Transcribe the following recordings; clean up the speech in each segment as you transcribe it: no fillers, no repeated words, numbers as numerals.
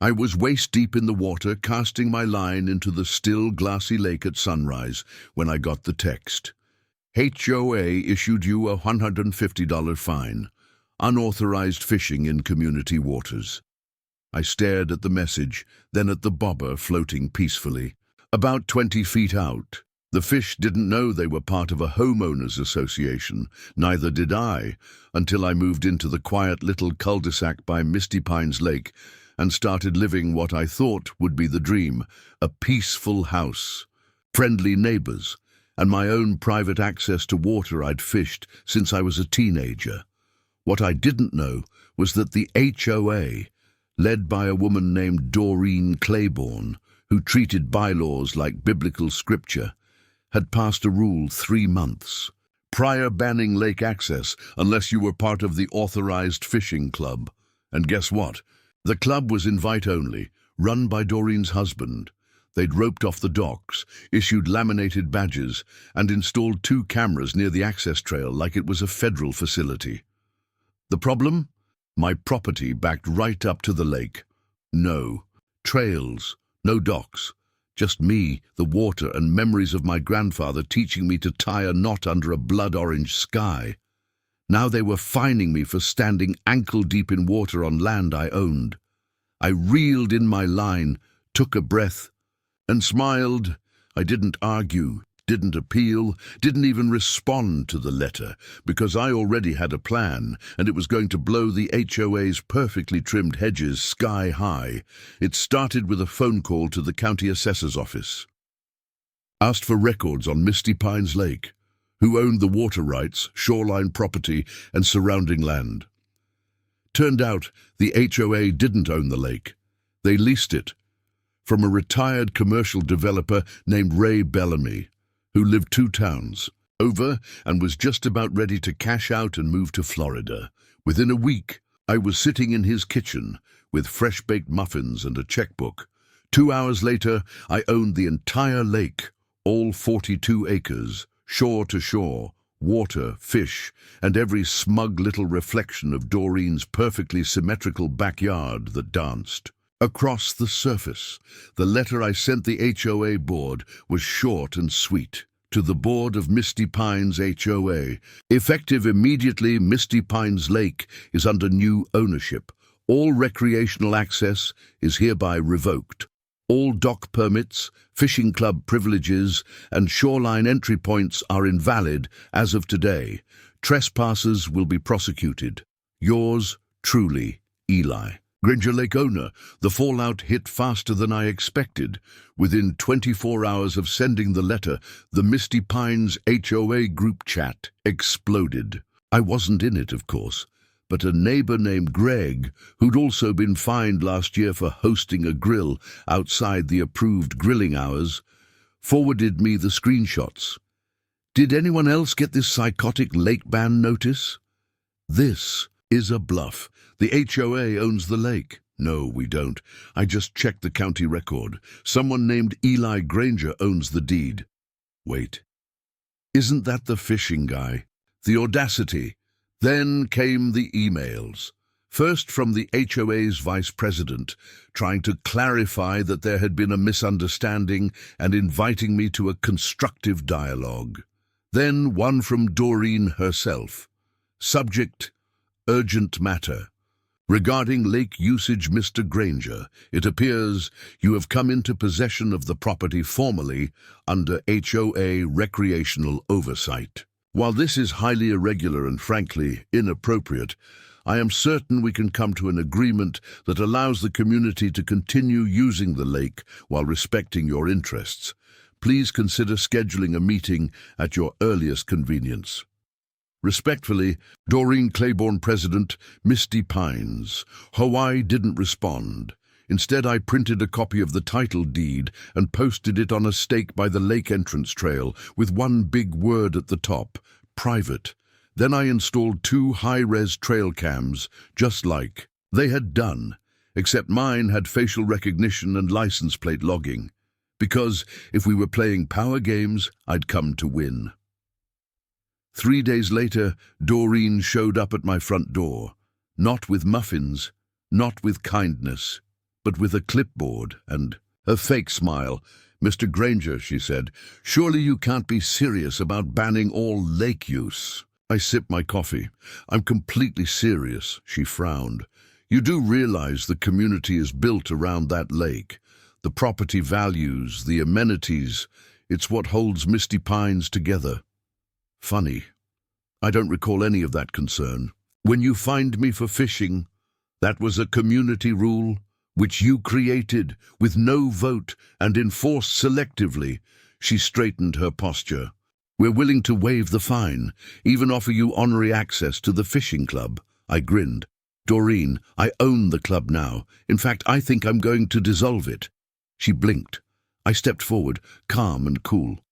I was waist-deep in the water, casting my line into the still, glassy lake at sunrise, when I got the text. HOA issued you a $150 fine. Unauthorized fishing in community waters. I stared at the message, then at the bobber floating peacefully. About 20 feet out. The fish didn't know they were part of a homeowners association. Neither did I, until I moved into the quiet little cul-de-sac by Misty Pines Lake and started living what I thought would be the dream, a peaceful house, friendly neighbors, and my own private access to water I'd fished since I was a teenager. What I didn't know was that the HOA, led by a woman named Doreen Claiborne, who treated bylaws like biblical scripture, had passed a rule 3 months prior banning lake access unless you were part of the authorized fishing club. And guess what? The club was invite-only, run by Doreen's husband. They'd roped off the docks, issued laminated badges, and installed 2 cameras near the access trail like it was a federal facility. The problem? My property backed right up to the lake. No trails, no docks. Just me, the water, and memories of my grandfather teaching me to tie a knot under a blood-orange sky. Now they were fining me for standing ankle-deep in water on land I owned. I reeled in my line, took a breath, and smiled. I didn't argue, didn't appeal, didn't even respond to the letter, because I already had a plan, and it was going to blow the HOA's perfectly trimmed hedges sky high. It started with a phone call to the county assessor's office. Asked for records on Misty Pines Lake, who owned the water rights, shoreline property, and surrounding land. Turned out the HOA didn't own the lake. They leased it from a retired commercial developer named Ray Bellamy, who lived 2 towns over and was just about ready to cash out and move to Florida. Within a week, I was sitting in his kitchen with fresh-baked muffins and a checkbook. 2 hours later, I owned the entire lake, all 42 acres, shore to shore, water, fish, and every smug little reflection of Doreen's perfectly symmetrical backyard that danced. Across the surface, the letter I sent the HOA board was short and sweet. To the board of Misty Pines HOA, effective immediately, Misty Pines Lake is under new ownership. All recreational access is hereby revoked. All dock permits, fishing club privileges, and shoreline entry points are invalid as of today. Trespassers will be prosecuted. Yours truly, Eli Granger, lake owner. The fallout hit faster than I expected. Within 24 hours of sending the letter, the Misty Pines HOA group chat exploded. I wasn't in it, of course, but a neighbor named Greg, who'd also been fined last year for hosting a grill outside the approved grilling hours, forwarded me the screenshots. Did anyone else get this psychotic lake ban notice? This is a bluff. The HOA owns the lake. No, we don't. I just checked the county record. Someone named Eli Granger owns the deed. Wait. Isn't that the fishing guy? The audacity. Then came the emails. First from the HOA's vice president, trying to clarify that there had been a misunderstanding and inviting me to a constructive dialogue. Then one from Doreen herself. Subject: urgent matter. Regarding lake usage, Mr. Granger, it appears you have come into possession of the property formally under HOA recreational oversight. While this is highly irregular and frankly inappropriate, I am certain we can come to an agreement that allows the community to continue using the lake while respecting your interests. Please consider scheduling a meeting at your earliest convenience. Respectfully, Doreen Claiborne, President, Misty Pines. Hawaii didn't respond. Instead, I printed a copy of the title deed and posted it on a stake by the lake entrance trail with one big word at the top: private. Then I installed 2 high-res trail cams, just like they had done, except mine had facial recognition and license plate logging. Because if we were playing power games, I'd come to win. 3 days later, Doreen showed up at my front door. Not with muffins, not with kindness, but with a clipboard and a fake smile. "Mr. Granger," she said, "surely you can't be serious about banning all lake use." I sipped my coffee. "I'm completely serious," she frowned. "You do realize the community is built around that lake. The property values, the amenities, it's what holds Misty Pines together." Funny. I don't recall any of that concern. "When you fined me for fishing, that was a community rule, which you created with no vote and enforced selectively." She straightened her posture. "We're willing to waive the fine, even offer you honorary access to the fishing club." I grinned. "Doreen, I own the club now. In fact, I think I'm going to dissolve it." She blinked. I stepped forward, calm and cool.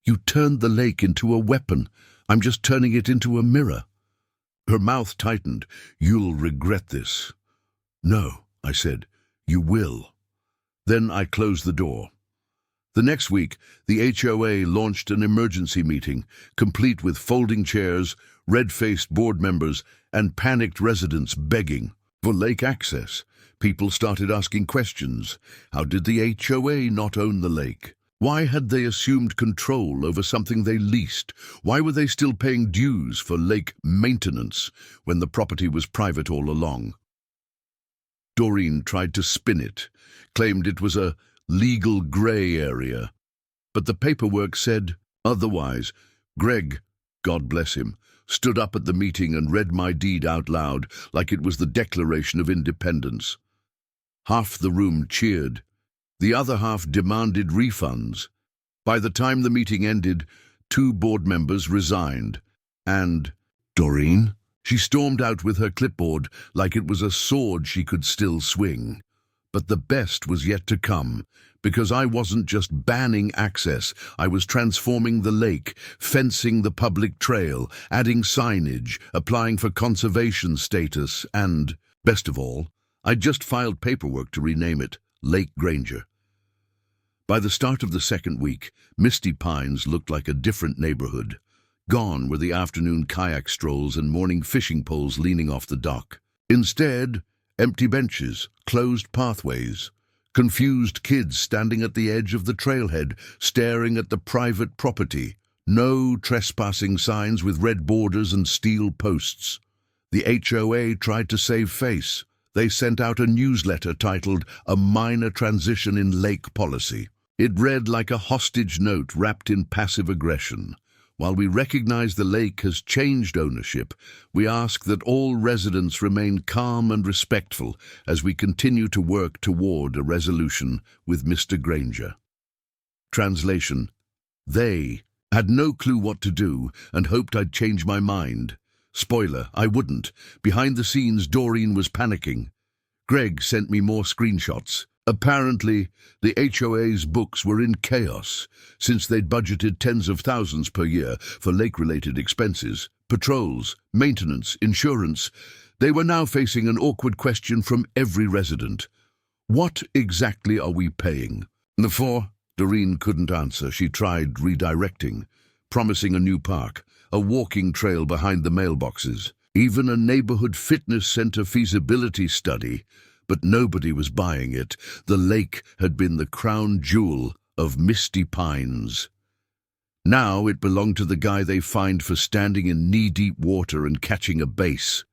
"You turned the lake into a weapon. I'm just turning it into a mirror." Her mouth tightened. "You'll regret this." "No," I said. "You will." Then I closed the door. The next week, the HOA launched an emergency meeting, complete with folding chairs, red-faced board members, and panicked residents begging for lake access. People started asking questions. How did the HOA not own the lake? Why had they assumed control over something they leased? Why were they still paying dues for lake maintenance when the property was private all along? Doreen tried to spin it, claimed it was a legal grey area. But the paperwork said otherwise. Greg, God bless him, stood up at the meeting and read my deed out loud like it was the Declaration of Independence. Half the room cheered. The other half demanded refunds. By the time the meeting ended, 2 board members resigned. And, "Doreen?" She stormed out with her clipboard like it was a sword she could still swing. But the best was yet to come, because I wasn't just banning access, I was transforming the lake, fencing the public trail, adding signage, applying for conservation status, and, best of all, I'd just filed paperwork to rename it Lake Granger. By the start of the second week, Misty Pines looked like a different neighborhood. Gone were the afternoon kayak strolls and morning fishing poles leaning off the dock. Instead, empty benches, closed pathways, confused kids standing at the edge of the trailhead, staring at the private property. No trespassing signs with red borders and steel posts. The HOA tried to save face. They sent out a newsletter titled "A Minor Transition in Lake Policy." It read like a hostage note wrapped in passive aggression. While we recognize the lake has changed ownership, we ask that all residents remain calm and respectful as we continue to work toward a resolution with Mr. Granger. Translation: They had no clue what to do and hoped I'd change my mind. Spoiler, I wouldn't. Behind the scenes, Doreen was panicking. Greg sent me more screenshots. Apparently, the HOA's books were in chaos, since they'd budgeted tens of thousands per year for lake-related expenses, patrols, maintenance, insurance. They were now facing an awkward question from every resident. What exactly are we paying? For? Doreen couldn't answer. She tried redirecting, promising a new park, a walking trail behind the mailboxes, even a neighborhood fitness center feasibility study. But nobody was buying it. The lake had been the crown jewel of Misty Pines. Now it belonged to the guy they fined for standing in knee-deep water and catching a bass.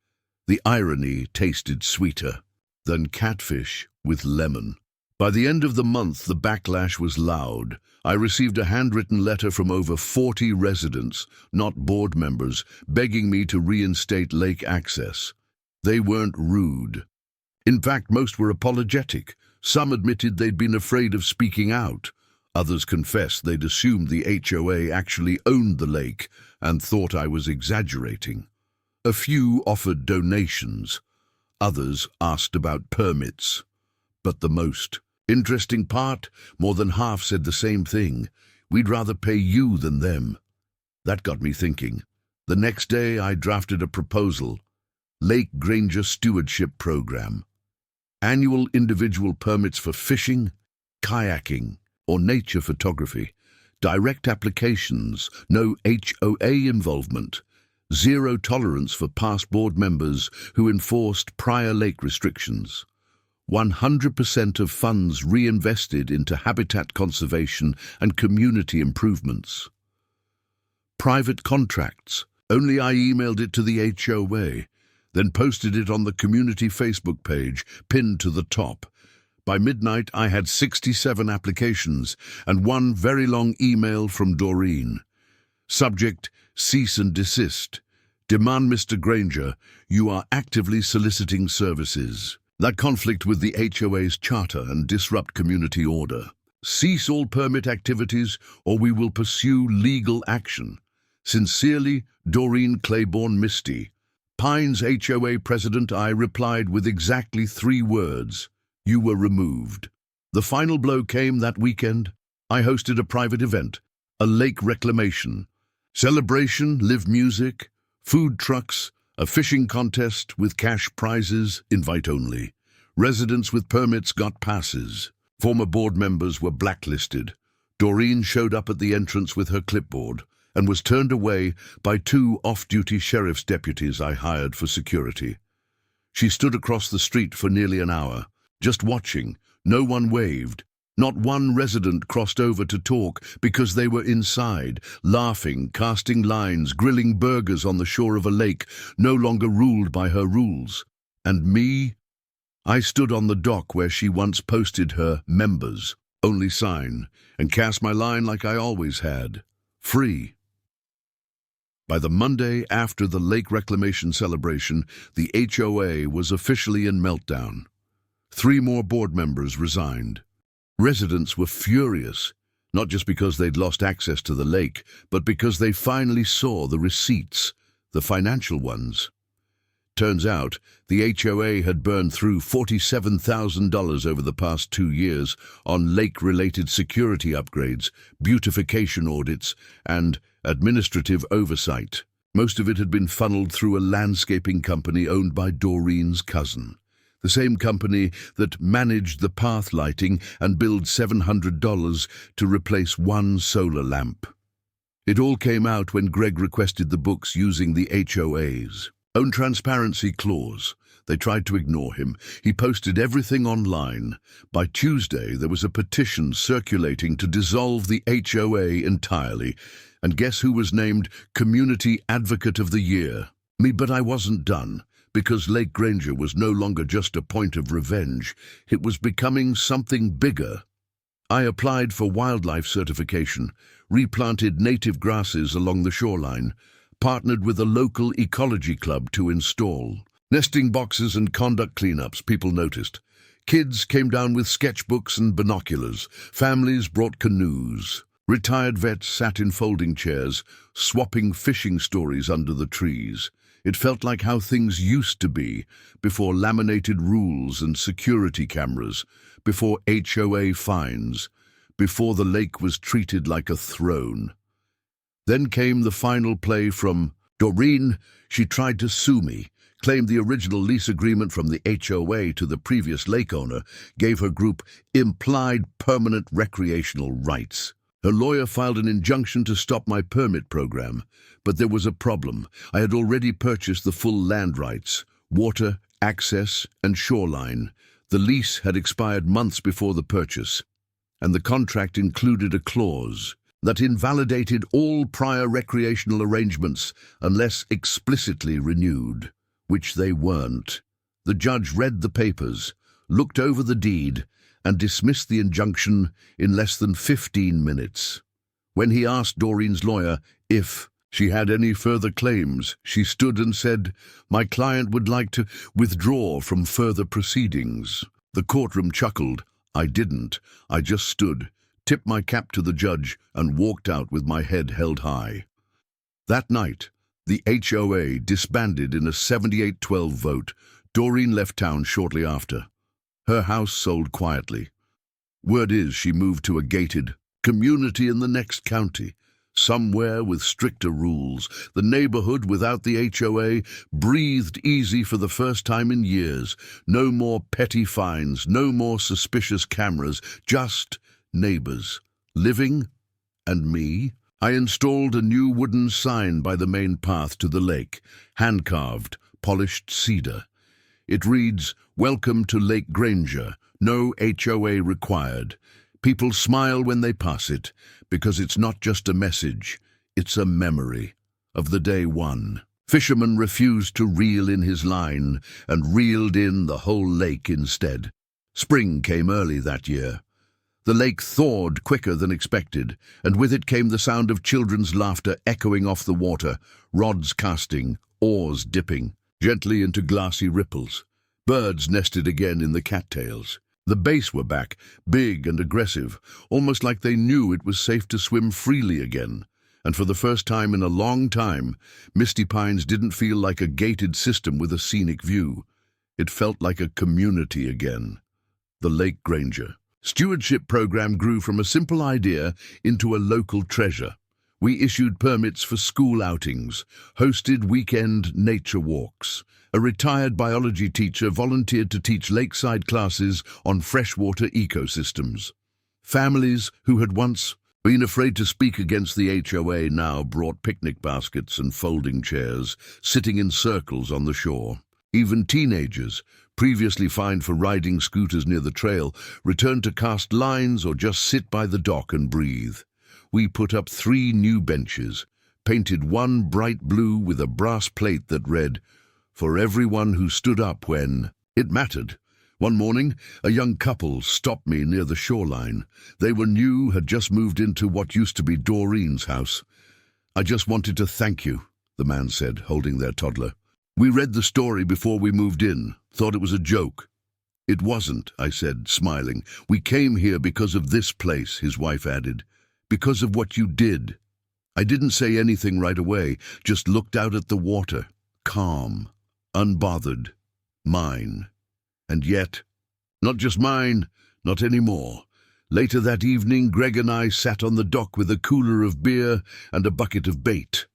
The irony tasted sweeter than catfish with lemon. By the end of the month, the backlash was loud. I received a handwritten letter from over 40 residents, not board members, begging me to reinstate lake access. They weren't rude. In fact, most were apologetic. Some admitted they'd been afraid of speaking out. Others confessed they'd assumed the HOA actually owned the lake and thought I was exaggerating. A few offered donations. Others asked about permits. But the most interesting part, more than half said the same thing. We'd rather pay you than them. That got me thinking. The next day, I drafted a proposal. Lake Granger Stewardship Program. Annual individual permits for fishing, kayaking, or nature photography. Direct applications, no HOA involvement. Zero tolerance for past board members who enforced prior lake restrictions. 100% of funds reinvested into habitat conservation and community improvements. Private contracts. Only I emailed it to the HOA, then posted it on the community Facebook page, pinned to the top. By midnight, I had 67 applications and one very long email from Doreen. Subject, cease and desist. Demand Mr. Granger, you are actively soliciting services that conflict with the HOA's charter and disrupt community order. Cease all permit activities or we will pursue legal action. Sincerely, Doreen Claiborne Misty. Pines HOA President. I replied with exactly 3 words. You were removed. The final blow came that weekend. I hosted a private event, a lake reclamation, celebration, live music, food trucks, a fishing contest with cash prizes, invite only. Residents with permits got passes. Former board members were blacklisted. Doreen showed up at the entrance with her clipboard and was turned away by 2 off-duty sheriff's deputies I hired for security. She stood across the street for nearly an hour, just watching. No one waved. Not one resident crossed over to talk because they were inside, laughing, casting lines, grilling burgers on the shore of a lake, no longer ruled by her rules. And me? I stood on the dock where she once posted her members only sign and cast my line like I always had. Free. By the Monday after the lake reclamation celebration, the HOA was officially in meltdown. 3 more board members resigned. Residents were furious, not just because they'd lost access to the lake, but because they finally saw the receipts, the financial ones. Turns out, the HOA had burned through $47,000 over the past 2 years on lake-related security upgrades, beautification audits, and administrative oversight. Most of it had been funneled through a landscaping company owned by Doreen's cousin, the same company that managed the path lighting and billed $700 to replace 1 solar lamp. It all came out when Greg requested the books using the HOA's own transparency clause. They tried to ignore him. He posted everything online. By Tuesday, there was a petition circulating to dissolve the HOA entirely. And guess who was named Community Advocate of the Year? Me, but I wasn't done. Because Lake Granger was no longer just a point of revenge. It was becoming something bigger. I applied for wildlife certification, replanted native grasses along the shoreline, partnered with a local ecology club to install nesting boxes and conduct cleanups. People noticed. Kids came down with sketchbooks and binoculars. Families brought canoes. Retired vets sat in folding chairs, swapping fishing stories under the trees. It felt like how things used to be, before laminated rules and security cameras, before HOA fines, before the lake was treated like a throne. Then came the final play from Doreen. She tried to sue me, claimed the original lease agreement from the HOA to the previous lake owner gave her group implied permanent recreational rights. Her lawyer filed an injunction to stop my permit program, but there was a problem. I had already purchased the full land rights, water, access, and shoreline. The lease had expired months before the purchase, and the contract included a clause that invalidated all prior recreational arrangements unless explicitly renewed, which they weren't. The judge read the papers, looked over the deed, and dismissed the injunction in less than 15 minutes. When he asked Doreen's lawyer if she had any further claims, she stood and said, "My client would like to withdraw from further proceedings." The courtroom chuckled. I didn't. I just stood, tipped my cap to the judge, and walked out with my head held high. That night, the HOA disbanded in a 78-12 vote. Doreen left town shortly after. Her house sold quietly. Word is she moved to a gated community in the next county, somewhere with stricter rules. The neighborhood without the HOA breathed easy for the first time in years. No more petty fines, no more suspicious cameras, just neighbors, living, and me. I installed a new wooden sign by the main path to the lake, hand-carved, polished cedar. It reads, Welcome to Lake Granger. No HOA required. People smile when they pass it, because it's not just a message, it's a memory of the day one. Fisherman refused to reel in his line and reeled in the whole lake instead. Spring came early that year. The lake thawed quicker than expected, and with it came the sound of children's laughter echoing off the water, rods casting, oars dipping gently into glassy ripples. Birds nested again in the cattails. The bass were back, big and aggressive, almost like they knew it was safe to swim freely again. And for the first time in a long time, Misty Pines didn't feel like a gated system with a scenic view. It felt like a community again. The Lake Granger stewardship program grew from a simple idea into a local treasure. We issued permits for school outings, hosted weekend nature walks. A retired biology teacher volunteered to teach lakeside classes on freshwater ecosystems. Families who had once been afraid to speak against the HOA now brought picnic baskets and folding chairs, sitting in circles on the shore. Even teenagers, previously fined for riding scooters near the trail, returned to cast lines or just sit by the dock and breathe. We put up 3 new benches, painted one bright blue with a brass plate that read, "For everyone who stood up when it mattered." One morning, a young couple stopped me near the shoreline. They were new, had just moved into what used to be Doreen's house. "I just wanted to thank you," the man said, holding their toddler. "We read the story before we moved in, thought it was a joke." "It wasn't," I said, smiling. "We came here because of this place," his wife added. "Because of what you did." I didn't say anything right away, just looked out at the water, calm, unbothered, mine. And yet, not just mine, not anymore. Later that evening, Greg and I sat on the dock with a cooler of beer and a bucket of bait.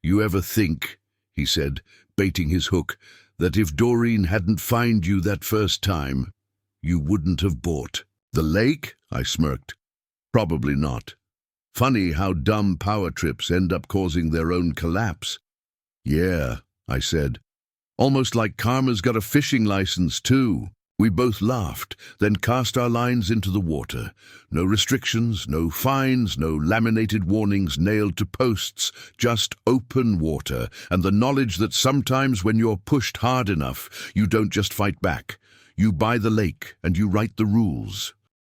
"You ever think," he said, baiting his hook, "that if Doreen hadn't fined you that first time, you wouldn't have bought the lake?" I smirked. "Probably not. Funny how dumb power trips end up causing their own collapse." "Yeah," I said. "Almost like karma's got a fishing license too." We both laughed, then cast our lines into the water. No restrictions, no fines, no laminated warnings nailed to posts, just open water, and the knowledge that sometimes when you're pushed hard enough, you don't just fight back. You buy the lake and you write the rules.